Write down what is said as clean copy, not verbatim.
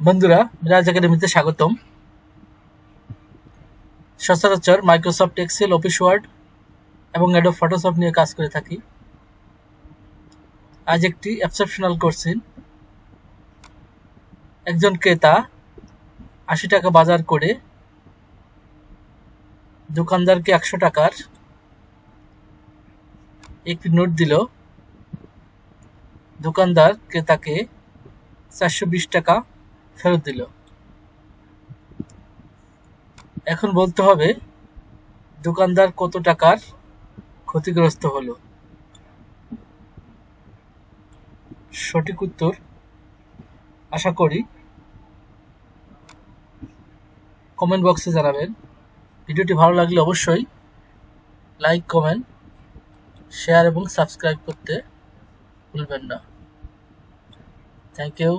বন্ধুরা, মিরাজ একাডেমিতে স্বাগতম। সচরাচর মাইক্রোসফট এক্সেল, অফিস ওয়ার্ড এবং অ্যাডোব ফটোশপ নিয়ে কাজ করে থাকি। আজ একটি এক্সেপশনাল কোশ্চেন। একজন ক্রেতা ৮০ টাকা বাজার করে দোকানদারকে ১০০ টাকার একটি নোট দিল। দোকানদার ক্রেতাকে ৪২০ টাকা ফেরত দিল। এখন বলতে হবে দোকানদার কত টাকার ক্ষতিগ্রস্ত হলো। সঠিক উত্তর আশা করি কমেন্ট বক্সে জানাবেন। ভিডিওটি ভালো লাগলে অবশ্যই লাইক, কমেন্ট, শেয়ার এবং সাবস্ক্রাইব করতে ভুলবেন না। Thank you.